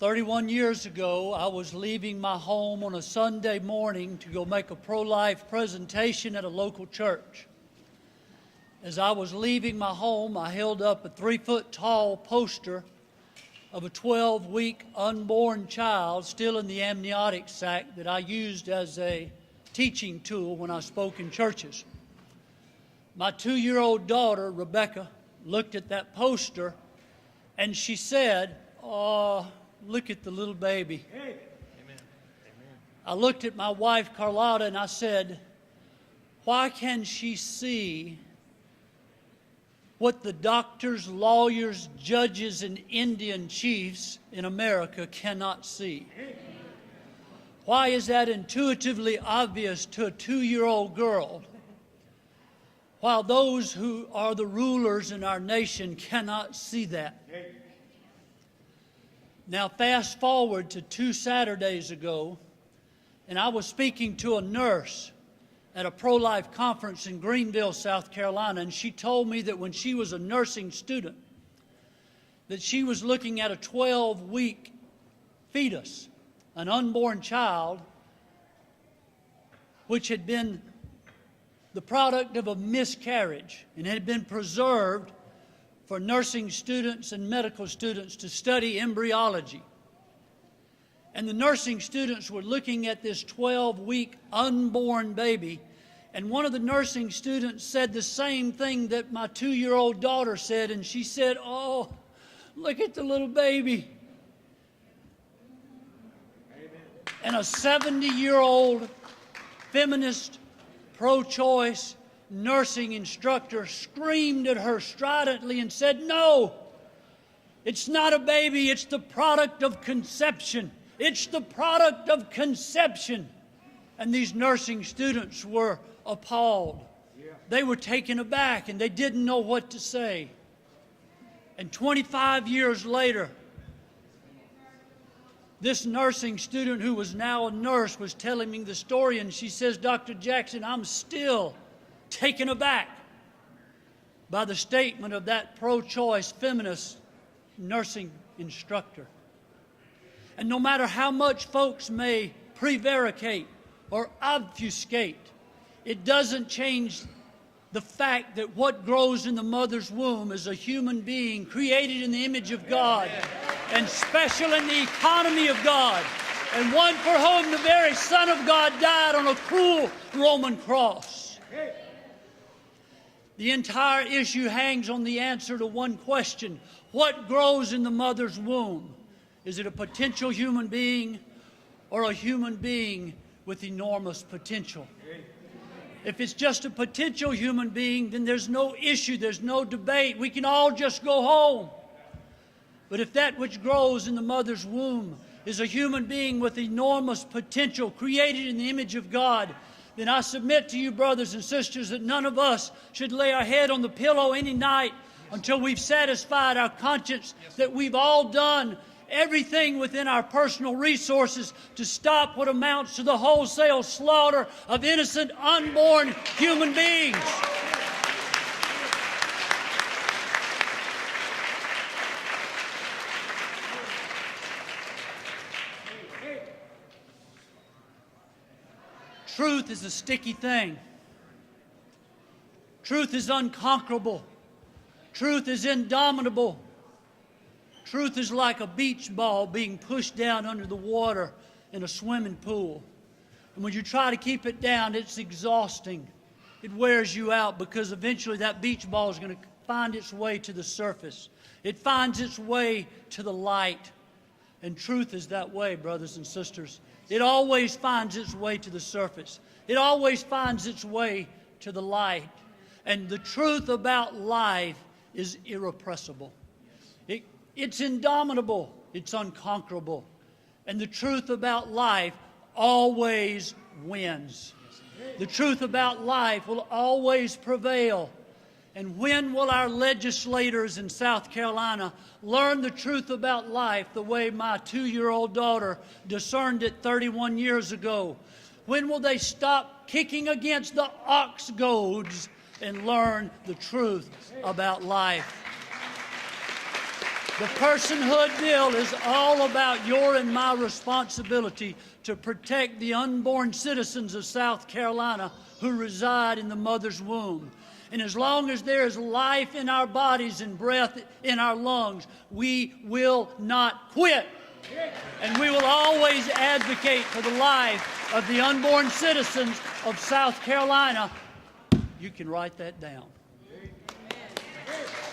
31 years ago, I was leaving my home on a Sunday morning to go make a pro-life presentation at a local church. As I was leaving my home, I held up a 3-foot-tall poster of a 12-week unborn child still in the amniotic sac that I used as a teaching tool when I spoke in churches. My 2-year-old daughter, Rebecca, looked at that poster and she said, "Oh, look at the little baby." Amen. I looked at my wife, Carlotta, and I said, "Why can she see what the doctors, lawyers, judges, and Indian chiefs in America cannot see? Why is that intuitively obvious to a 2-year-old girl, while those who are the rulers in our nation cannot see that?" Now fast forward to 2 Saturdays ago, and I was speaking to a nurse at a pro-life conference in Greenville, South Carolina, and she told me that when she was a nursing student, that she was looking at a 12-week fetus, an unborn child, which had been the product of a miscarriage and had been preserved for nursing students and medical students to study embryology. And the nursing students were looking at this 12-week unborn baby, and one of the nursing students said the same thing that my 2-year-old daughter said, and she said, "Oh, look at the little baby." And a 70-year-old feminist, pro-choice nursing instructor screamed at her stridently and said, "No, it's not a baby, it's the product of conception. It's the product of conception." And these nursing students were appalled. They were taken aback and they didn't know what to say. And 25 years later, this nursing student who was now a nurse was telling me the story, and she says, "Dr. Jackson, I'm still taken aback by the statement of that pro-choice feminist nursing instructor." And no matter how much folks may prevaricate or obfuscate, it doesn't change the fact that what grows in the mother's womb is a human being created in the image of God and special in the economy of God, and one for whom the very Son of God died on a cruel Roman cross. The entire issue hangs on the answer to one question: what grows in the mother's womb? Is it a potential human being or a human being with enormous potential? If it's just a potential human being, then there's no issue, there's no debate. We can all just go home. But if that which grows in the mother's womb is a human being with enormous potential, created in the image of God, then I submit to you, brothers and sisters, that none of us should lay our head on the pillow any night until we've satisfied our conscience that we've all done everything within our personal resources to stop what amounts to the wholesale slaughter of innocent, unborn human beings. Truth is a sticky thing. Truth is unconquerable. Truth is indomitable. Truth is like a beach ball being pushed down under the water in a swimming pool. And when you try to keep it down, it's exhausting. It wears you out, because eventually that beach ball is going to find its way to the surface. It finds its way to the light. And truth is that way, brothers and sisters. It always finds its way to the surface. It always finds its way to the light. And the truth about life is irrepressible. It's indomitable. It's unconquerable. And the truth about life always wins. The truth about life will always prevail. And when will our legislators in South Carolina learn the truth about life the way my 2-year-old daughter discerned it 31 years ago? When will they stop kicking against the ox goads and learn the truth about life? The personhood bill is all about your and my responsibility to protect the unborn citizens of South Carolina who reside in the mother's womb. And as long as there is life in our bodies and breath in our lungs, we will not quit. And we will always advocate for the life of the unborn citizens of South Carolina. You can write that down. Amen.